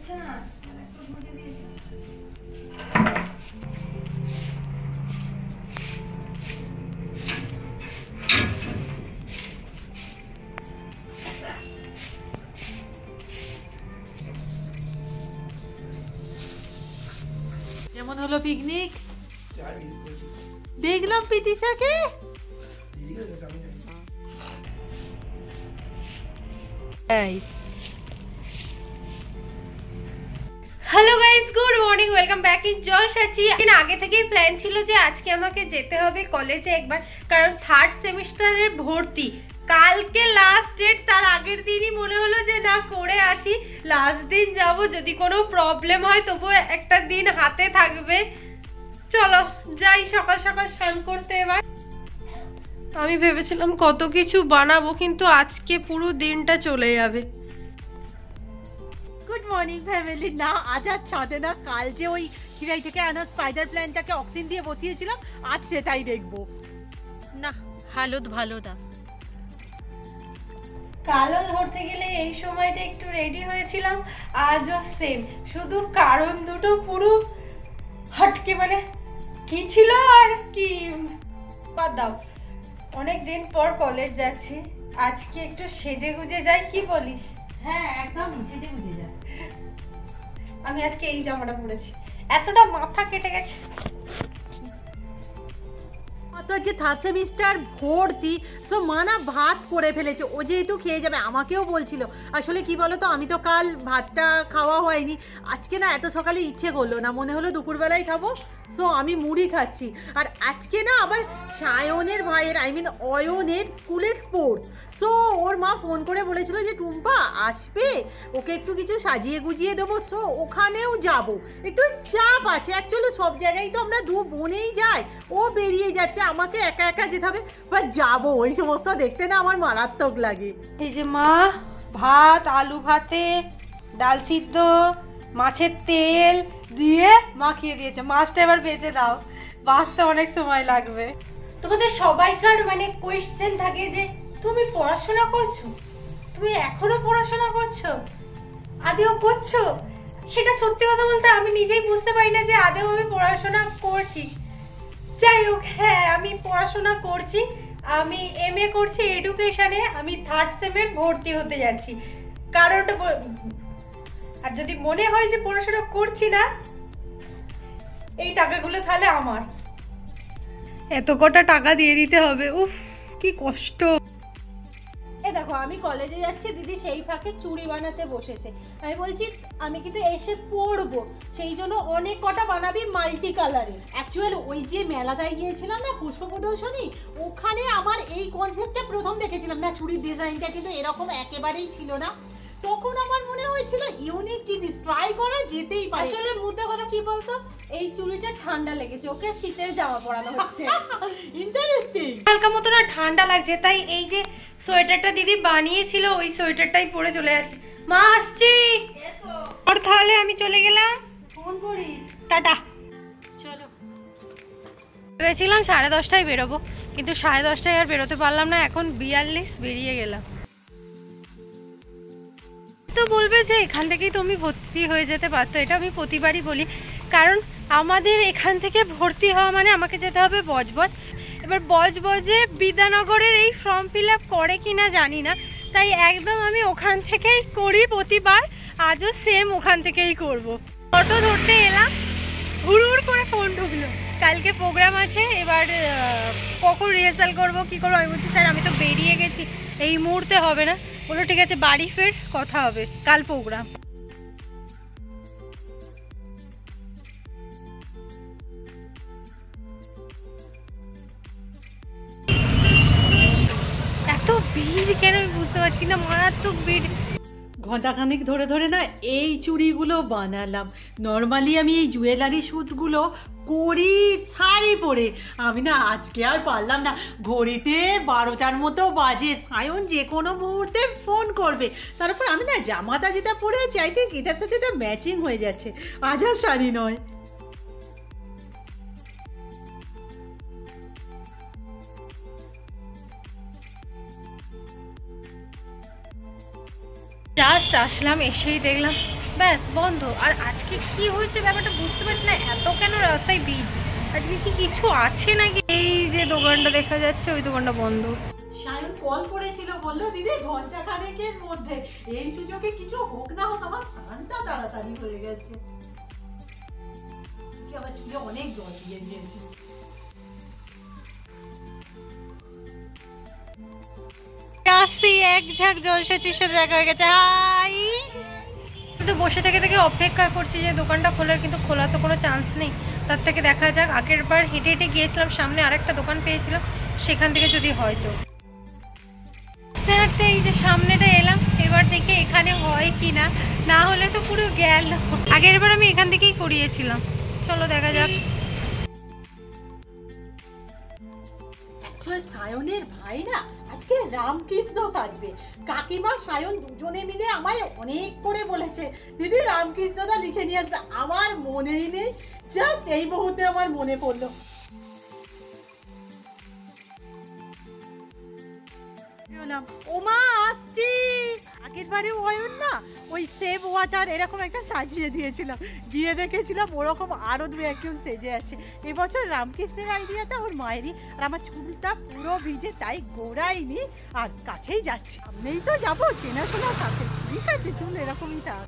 হচ্ছে না, একটু বুঝে দিয়েছি। কেমন হলো পিকনিক? দেখলাম পিতিশাকে। Hello guys, good morning, welcome back in জশ আছি। আগে থেকেই প্ল্যান ছিল যে আজকে আমাকে যেতে হবে কলেজে একবার, কারণ থার্ড সেমিস্টারের ভর্তি। কালকে লাস্ট ডেট, তার আগের দিনই মনে হলো যে না করে আসি, লাস্ট দিন যাব, যদি কোনো প্রবলেম হয় তবু একটা দিন হাতে থাকবে। চলো যাই সকাল সকাল স্নান করতে। এবার আমি ভেবেছিলাম কত কিছু বানাবো, কিন্তু আজকে পুরো দিনটা চলে যাবে। Good morning family. না আজ আর ছাদে না, কাল যে ওই খিরাই থেকে আনা স্পাইডার প্ল্যানটাকে অক্সিজেন দিয়ে বসিয়েছিলাম, আজ সেটাই দেখবো। না হালত ভালো না। কালো ধরতে গেলে এই সময়টা একটু রেডি হয়েছিলাম, আজও সেম, শুধু কারণ দুটো পুরো হটকে, মানে কি ছিল আর কি বাদ দাও। অনেক দিন পর কলেজ যাচ্ছি, আজকে একটু সেজে গুজে যাই, কি বলিস? হ্যাঁ একদম সেজে বুঝে যা। আমি আজকে এই জামাটা পরেছি, এতটা মাথা কেটে গেছে। তো আজকে থার্ড সেমিস্টার ভর্তি, সো মা না ভাত করে ফেলেছে, ও যেহেতু খেয়ে যাবে। আমাকেও বলছিল, আসলে কি বলো তো, আমি তো কাল ভাতটা খাওয়া হয়নি, আজকে না এত সকালে ইচ্ছে করলো না, মনে হলো দুপুরবেলায় খাবো, সো আমি মুড়ি খাচ্ছি। আর আজকে না আবার সায়নের ভাইয়ের, অয়নের স্কুলের স্পোর্টস, সো ওর মা ফোন করে বলেছিল যে টুম্পা আসবে, ওকে একটু কিছু সাজিয়ে গুজিয়ে দেবো, সো ওখানেও যাব। একটু চাপ আছে, অ্যাকচুয়ালি সব জায়গায় তো আমরা দু বোনেই যাই, ও বেরিয়ে যাচ্ছে, আমাকে একা একা যেতে হবে, বাট যাবো। ওই সমস্ত দেখতে না আমার মারাত্মক লাগে। এই যে মা ভাত, আলু ভাতে ডাল সিদ্ধ, মাছের তেল দিয়ে মাখিয়ে দিয়েছে। মাছটা এবার ভেজে দাও, ভাজতে অনেক সময় লাগবে। তোমাদের সবাইকার মানে কোয়েশ্চেন থাকে যে তুমি পড়াশোনা করছো, তুমি এখনো পড়াশোনা করছো, আদেও করছো? সেটা সত্যি কথা বলতে আমি নিজেই বুঝতে পারি না যে আদেও আমি পড়াশোনা করছি। যাই হোক, হ্যাঁ আমি পড়াশোনা করছি, আমি এমএ করছি এডুকেশনে, আমি থার্ড সেমের ভর্তি হতে যাচ্ছি। কারণটা আর যদি মনে হয় যে পড়াশোনা করছি না, এই টাকাগুলো তাহলে আমার, এত কটা টাকা দিয়ে দিতে হবে, উফ কি কষ্ট। এ দেখো আমি কলেজে যাচ্ছি, দিদি সেই ফাঁকে চুড়ি বানাতে বসেছে। আমি বলছি আমি কিন্তু এসে পরবো, সেই জন্য অনেক কটা বানাবি মাল্টি কালারের। অ্যাকচুয়াল ওই যে মেলাটায় গিয়েছিলাম না, পুষ্প প্রদর্শনী, ওখানে আমার এই কনসেপ্টটা প্রথম দেখেছিলাম না, চুড়ির ডিজাইনটা কিন্তু এরকম একেবারেই ছিল না, তখন আমার মনে হয়েছিল ইউনিক জিনিস ট্রাই করা যেতেই পারে। আসলে মুদ্রা কথা কি বলতো, এই চুড়িটা ঠান্ডা লেগেছে, ওকে শীতের জামা পরানো হচ্ছে। ইন্টারেস্টিং। হালকা মতো না ঠান্ডা লাগছে, তাই এই যে সোয়েটারটা দিদি বানিয়েছিল ওই সোয়েটারটাই পরে চলে যাচ্ছি। মা আসছি, আর তাহলে আমি চলে গেলাম, ফোন করি, টাটা। চলো। ভেবেছিলাম 10:30টায় বেরোবো, কিন্তু 10:30টায় আর বেরোতে পারলাম না, এখন 42 বেরিয়ে গেলাম। তো বলবে যে এখান থেকেই তুমি ভর্তি হয়ে যেতে পারতো, এটা আমি প্রতিবারই বলি, কারণ আমাদের এখান থেকে ভর্তি হওয়া মানে আমাকে যেতে হবে বজবজ। এবার বজবজে বিদ্যানগরের এই ফর্ম ফিল আপ করে কিনা জানি না, তাই একদম আমি ওখান থেকেই করি প্রতিবার, আজও সেম ওখান থেকেই করব। অটো ধরতে এলাম, হুড় করে ফোন ঢুকলো, কালকে প্রোগ্রাম আছে, এবার কখন রিহার্সাল করবো কি করবো। আমি বলছি স্যার আমি তো বেরিয়ে গেছি, এই মুহূর্তে হবে না। বলো ঠিক আছে, বাড়ি ফের কথা হবে, কাল প্রোগ্রাম। এত ভিড় কেন আমি বুঝতে পারছি না, মারাত্মক ভিড়। ঘণ্টাখানিক ধরে ধরে না এই চুড়িগুলো বানালাম। নর্মালি আমি এই জুয়েলারি শ্যুটগুলো করি শাড়ি পরে, আমি না আজকে আর পারলাম না। ঘড়িতে 12টার মতো বাজে, সায়ন যে কোনো মুহূর্তে ফোন করবে। তারপর আমি না জামাটা যেটা পরে চাইতে এটার সাথে এটা ম্যাচিং হয়ে যাচ্ছে, আজ আর শাড়ি নয়। জাস্ট আসলাম, এসেই দেখলাম ব্যাস বন্ধ। আর আজকে কি হয়েছে ব্যাপারটা বুঝতে পারছি না, এত কেন রাস্তায় ভিড়? আজকে কি কিছু আছে নাকি? এই যে দোকানটা দেখা যাচ্ছে ওই দোকানটা বন্ধ। সায়ন কল করেছিল, বললো দিদি ঘন্টা খানেকের মধ্যে, এই সুযোগে কিছু হোক না হোক আমার স্নানটা তাড়াতাড়ি হয়ে গেছে। আবার চুলে অনেক জল দিয়ে দিয়েছি। আসছি এক ঝাঁক জলসেচির সাথে দেখা হয়ে গেছে। হাই, শুধু বসে থেকে থেকে অপেক্ষা করছি যে দোকানটা খোলার, কিন্তু খোলা তো কোনো চান্স নেই। তার থেকে দেখা যাক, আগের বার হেঁটে হেঁটে গিয়েছিলাম, সামনে আরেকটা দোকান পেয়েছিলাম, সেখান থেকে যদি হয়তো হাঁটতে এই যে সামনেটা এলাম, এবার দেখি এখানে হয় কি না, না হলে তো পুরো গেল। আগের বার আমি এখান থেকেই করিয়েছিলাম, চলো দেখা যাক। সায়নের ভাই না আজকে রামকৃষ্ণ সাজবে। কাকিমা সায়ন দুজনে মিলে আমায় অনেক করে বলেছে দিদি রামকৃষ্ণটা লিখে নিয়ে আসবে, আমার মনেই নেই, জাস্ট এই মুহূর্তে আমার মনে পড়লো। ওমা আসছি। আগের বারে অয়ন না ওই সেভ ওয়াটার এরকম একটা সাজিয়ে দিয়েছিলাম, গিয়ে দেখেছিলাম ওরকম আরো দু একজন সেজে আছে। এবছর রামকৃষ্ণের আইডিয়াটা ওর মায়েরই, আর আমার চুলটা পুরো ভিজে তাই গোড়াইনি, আর কাছেই যাচ্ছি, সামনেই তো যাবো, চেনাশোনার কাছে, ঠিক আছে চুল এরকমই থাক।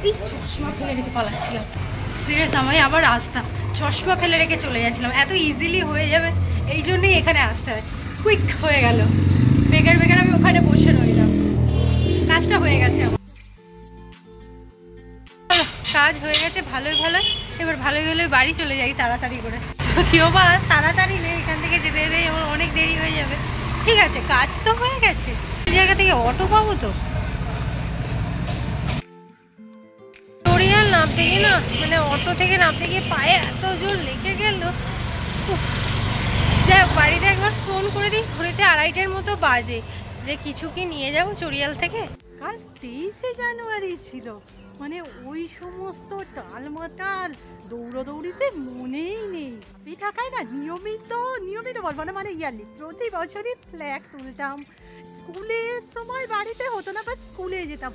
এই চশমা ফেলে রেখে পালাচ্ছিলাম, সিরিয়াস আমি আবার আসতাম, চশমা ফেলে রেখে চলে যাচ্ছিলাম, এত ইজিলি হয়ে যাবে এই জন্যই এখানে আসতে হয়। কুইক হয়ে গেল, বেকার বেকার আমি ওখানে বসে রইলাম, কাজটা হয়ে গেছে আমার। কাজ হয়ে গেছে ভালোই ভালোই, এবার ভালোই ভালোই বাড়ি চলে যাই তাড়াতাড়ি করে, যদিও বা তাড়াতাড়ি নেই, এখান থেকে যেতে যেতে আমার অনেক দেরি হয়ে যাবে। ঠিক আছে, কাজ তো হয়ে গেছে, এই জায়গা থেকে অটো পাবো তো। নামতে গিয়ে না, মানে অটো থেকে নামতে গিয়ে পায়ে এত জোর লেগে গেল। যাই হোক, বাড়িতে একবার ফোন করে দিই, ঘুরেতে 2:30টার মতো বাজে, যে কিছু কি নিয়ে যাবো চুড়িয়াল থেকে। কাল 23শে জানুয়ারি ছিল, মানে ওই সমস্ত টালমাটাল দৌড়দৌড়িতে মনেই নেই। আমি থাকায় না নিয়মিত বলবো না, মানে ইয়ারলি প্রতি বছরই ফ্ল্যাগ তুলতাম। স্কুলের সময় বাড়িতে হতো না, বাট স্কুলে যেতাম।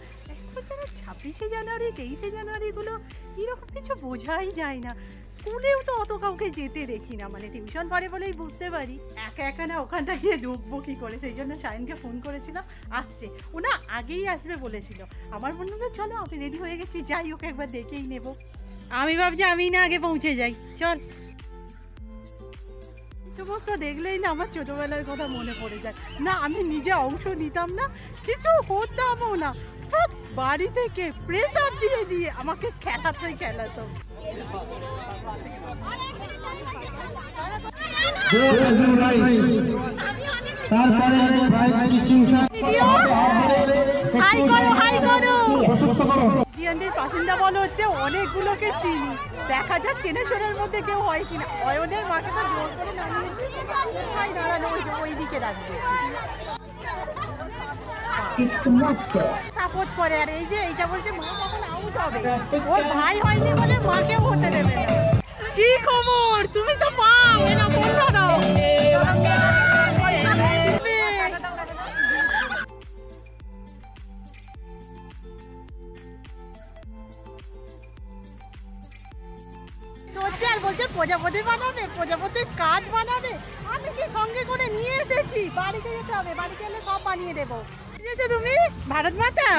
এখন যেন 26শে জানুয়ারি 23শে জানুয়ারিগুলো এরকম কিছু বোঝাই যায় না। স্কুলেও তো অত কাউকে যেতে দেখি না, মানে টিউশন পড়ে বলেই বুঝতে পারি একা একা না ওখানটা গিয়ে ঢুকবো কি করে। সেই জন্য সায়নকে ফোন করেছিলাম, আসছে ও না, আগেই আসবে বলেছিল। আমার মনে হলো চলো আমি রেডি হয়ে গেছি, যাই ওকে একবার দেখেই নেব। আমি ভাবছি আমি না আগে পৌঁছে যাই, চল। সমস্ত দেখলেই না আমার ছোটবেলার কথা মনে পড়ে যায়। না আমি নিজে অংশ নিতাম না, কিছু হতামও না, বাড়ি থেকে প্রেসার দিয়ে দিয়ে আমাকে খেলাতো। জিয়ানদের বাসিন্দা বলো হচ্ছে অনেকগুলোকে চিনি, দেখা যাক চেনাশোনার মধ্যে কেউ হয় কিনা। অয়নের মাকে তো জোর করে নামিয়েছি, দাঁড়ানো ওই দিকে রাখবে, সাপোর্ট করে। আর এই যে এইটা বলছে মা কখন আউট হবে, ওর ভাই হয়নি বলে মাকেও হতে দেবে না। কি খবর, তুমি তো পাও না বললো না। বলছে প্রজাপতি বানাবে, প্রজাপতির কাজ বানাবে। আমি কি সঙ্গে করে নিয়ে এসেছি, বাড়িতে যেতে হবে, বাড়িতে এলে সব বানিয়ে দেবো। বুঝেছো তুমি, ভারত মাতা।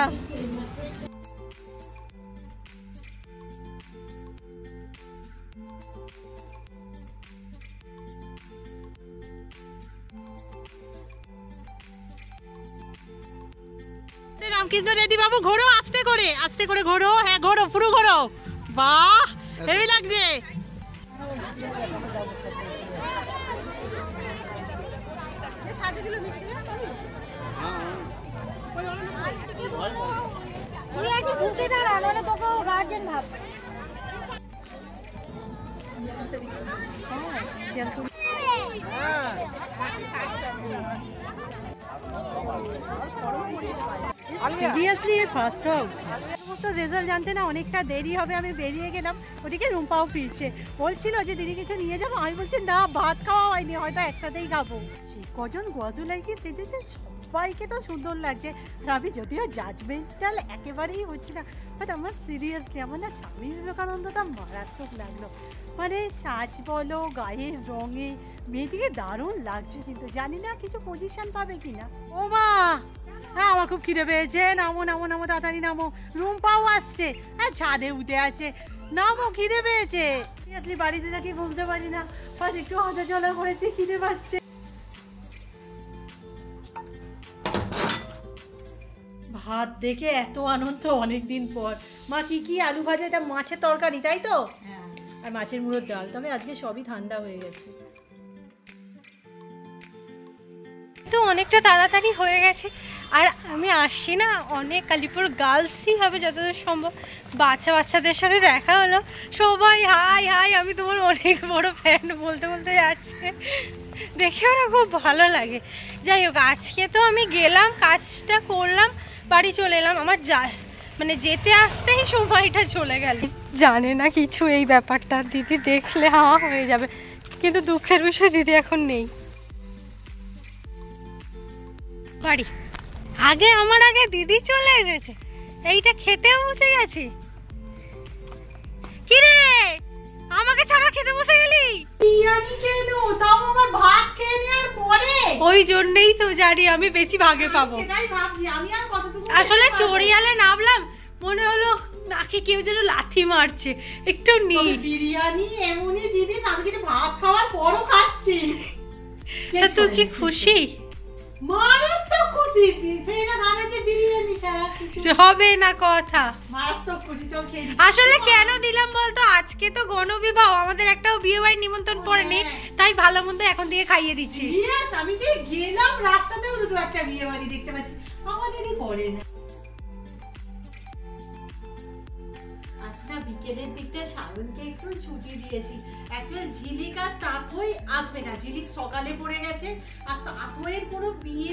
রামকৃষ্ণ রেডি বাবু, ঘোরো আস্তে করে ঘোরো, হ্যাঁ ঘোরো, পুরো ঘোরো। বাহ হেভি লাগছে। তুই একটু ঢুকে দাঁড়া, নাহলে তোকে গার্জেন ভাব। সিরিয়াসলি ফার্স্ট হওয়া উচিত। সমস্ত রেজাল্ট জানতে না অনেকটা দেরি হবে, আমি বেরিয়ে গেলাম, ওদিকে রুম্পাও ফিরছে, বলছিল যে দিদি কিছু নিয়ে যাবো, আমি বলছি না ভাত খাওয়া হয়নি, হয়তো একসাথেই খাবো। সে কজন গজলাইকে সেজেছে, সবাইকে তো সুন্দর লাগছে, আর আমি যদিও জাজমেন্টাল একেবারেই হচ্ছি না, বাট আমার সিরিয়াসলি আমার না স্বামী বিবেকানন্দটা মারাত্মক লাগলো, মানে সাজ বলো গায়ের রঙে মেয়েটিকে দারুণ লাগছে, কিন্তু জানি না কিছু পজিশন পাবে কিনা। ও মা, হ্যাঁ আমার খুব খিদে পেয়েছে, নামো নামো নামো তাড়াতাড়ি নামো, রুম্পাও আসছে, হ্যাঁ ছাদে উঠে আছে, নামো খিদে পেয়েছে। সিরিয়াসলি বাড়িতে থাকি বুঝতে পারি না, বাট একটু হাঁটা চলা করেছে, খিদে পাচ্ছে। ভাত দেখে এত আনন্দ অনেক দিন পর। মা কি কি আলু ভাজা, এটা মাছের তরকারি তাই তো, আর মাছের মুড়োর ডাল, তবে আজকে সবই ঠান্ডা হয়ে গেছে। তো অনেকটা তাড়াতাড়ি হয়ে গেছে, আর আমি আসছি না অনেক কালীপুর গার্লসই হবে যতদূর সম্ভব, বাচ্চাদের সাথে দেখা হলো, সবাই হাই হাই, আমি তোমার অনেক বড় ফ্যান বলতে বলতে যাচ্ছে, দেখে ওরা খুব ভালো লাগে। যাই হোক, আজকে তো আমি গেলাম, কাজটা করলাম, বাড়ি চলে এলাম, আমার মানে যেতে আসতেই সময়টা চলে গেল। জানে না কিছু এই ব্যাপারটা, দিদি দেখলে হা হয়ে যাবে, কিন্তু দুঃখের বিষয় দিদি এখন নেই বাড়ি। আমার আগে দিদি চলে এসেছে, এইটা খেতেও বসে গেছি। কিরে আমাকে ছাড়া খেতে বসে গেলি? বিরিয়ানি খেয়ে নো, তাও আমার ভাত খেয়ে নেওয়ার পরে। ওই জন্যই তো জানি আমি বেশি ভাগে পাবো। সেটাই ভাবছি আমি, আর কতটুকু আসলে চড়িয়ালে নামলাম, মনে হলো নাকে কেউ যেন লাথি মারছে, একটু নি। বিরিয়ানি এমনই জিনিস, আমি কিন্তু ভাত খাওয়ার পরও খাচ্ছি। তা তুই কি খুশি? মারাত্মক খুশি, ফেরা দাঁড়াচ্ছে বিরিয়ানি ছাড়া কিছু হবে না কথা। মারাত্মক খুশি, চল খেয়ে নি। আসলে কেন দিলাম বলতো, আজকে তো গণবিবাহ, আমাদের একটাও বিয়ে বাড়ির নিমন্ত্রণ পড়েনি, তাই ভালো মন্দ এখন দিয়ে খাইয়ে দিচ্ছি। আমি যে গেলাম রাস্তাতেও দুটো একটা বিয়ে বাড়ি দেখতে পাচ্ছি, আমাদেরই পড়ে না। আচ্ছা, বিকেলের দিকটা সায়নকে একটু ছুটি দিয়েছি। অ্যাকচুয়ালি ঝিলিক আর তাঁতই আসবে না, ঝিলিক সকালে পড়ে গেছে, আর তাঁতইয়ের কোনো বিয়ে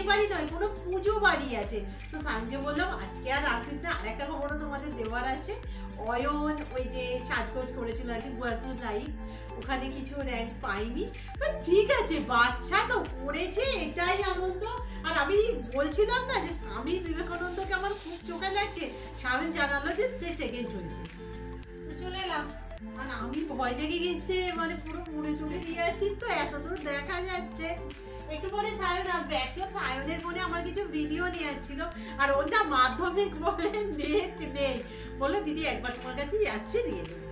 বাড়ি নয়, কোনো পুজো বাড়ি আছে। তো সায়নকে বললাম আজকে আর আসিস না, আরেকটা খবরও তোমাদের দেওয়ার আছে। অয়ন ওই যে সাজগোজ করেছিল আর কি, বুয়াসু নাই, ওখানে কিছু র্যাঙ্ক পাইনি, বাট ঠিক আছে, বাচ্চা তো করেছে, এটাই আনন্দ। আর আমি বলছিলাম না যে স্বামী বিবেকানন্দকে আমার খুব চোখে লাগছে, স্বামী জানালো যে সে সেকেন্ড হয়েছে, চলে এলাম। আর আমি ভয় লেগে গেছে, মানে পুরো মুড়ে চুড়ে দিয়ে আছি, তো এতদূর দেখা যাচ্ছে। একটু পরে সায়ন আসবে, অ্যাকচুয়ালি সায়নের মনে আমার কিছু ভিডিও নিয়ে আসছিল, আর ওটা মাধ্যমিক বলে নেট নেই, বললো দিদি একবার তোমার কাছে যাচ্ছে, দিয়ে দেবো।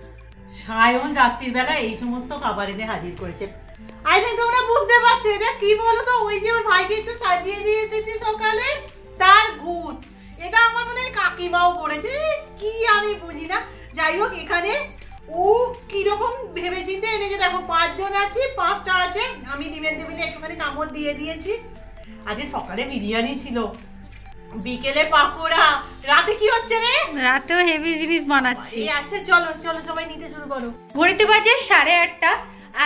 সায়ন রাত্রির বেলা এই সমস্ত খাবার এনে হাজির করেছে। আই থিঙ্ক তোমরা বুঝতে পারছো এটা কি বলো তো, ওই যে ওর ভাইকে একটু সাজিয়ে দিয়ে এসেছি সকালে, তার ভূত। এটা আমার মনে হয় কাকিমাও করেছে, কি আমি বুঝি না। যাই হোক, এখানে ও কিরকম ভেবে চিন্তে এনেছে দেখো, 5 জন আছি, 5টা আছে, আমি ডিমের টেবিলে একটুখানি কামড় দিয়ে দিয়েছি। আজকে সকালে বিরিয়ানি ছিল, বিকেলে পাকোড়া, রাতে কি হচ্ছে রে? রাতেও হেভি জিনিস বানাচ্ছি। আচ্ছা চলো চলো সবাই নিতে শুরু করো। ঘড়িতে বাজে 8:30।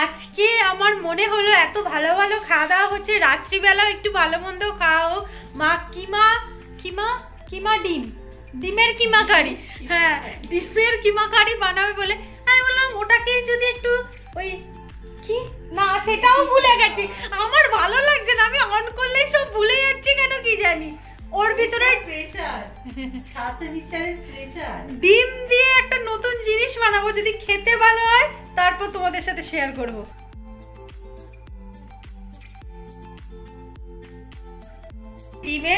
আজকে আমার মনে হলো এত ভালো ভালো খাওয়া দাওয়া হচ্ছে, রাত্রিবেলাও একটু ভালো মন্দ খাওয়া হোক। মা কিমা ডিমের কিমা কারি, হ্যাঁ ডিমের কিমা কারি বানাবে বলে, আমি বললাম ওটাকে যদি একটু ওই কি না, সেটাও ভুলে গেছি। আমার ভালো লাগছে না, আমি অন করলেই সব ভুলে যাচ্ছি কেন কি জানি। ওর ভিতরে ডিম দিয়ে একটা নতুন জিনিস বানাবো, যদি খেতে ভালো হয় তারপর তোমাদের সাথে শেয়ার করব। ডিমে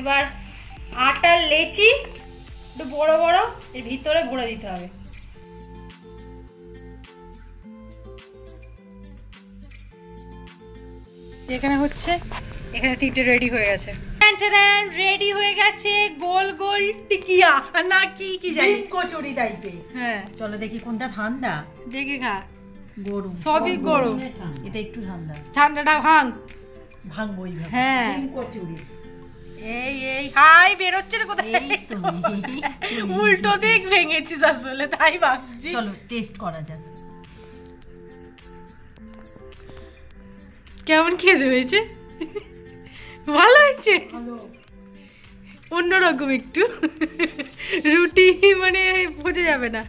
এবার আটার লেচি একটু বড় বড় এর ভিতরে ভরে দিতে হবে। এখানে হচ্ছে, এখানে 3টে রেডি হয়ে গেছে, রেডি হয়ে গেছে গোল গোল টিকিয়া না কি কি জানি, কচুরি টাইপের। হ্যাঁ চলো দেখি কোনটা ঠান্ডা, দেখে খা। গরম, সবই গরম, এটা একটু ঠান্ডা, ঠান্ডাটা ভাঙবো। হ্যাঁ কচুরি এই হাই বেরোচ্ছে না কোথায়, উল্টো দিক ভেঙেছিস আসলে, তাই ভাবছি। চলো টেস্ট করা যাক। কেমন খেতে হয়েছে? ভালো হয়েছে, অন্যরকম একটু রুটি মানে বোঝা যাবে না।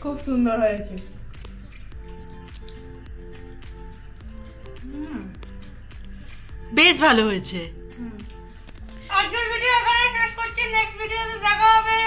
খুব সুন্দর হয়েছে। বেশ ভালো হয়েছে। আজকের ভিডিও এখানে শেষ করছি, নেক্সট ভিডিওতে দেখা হবে।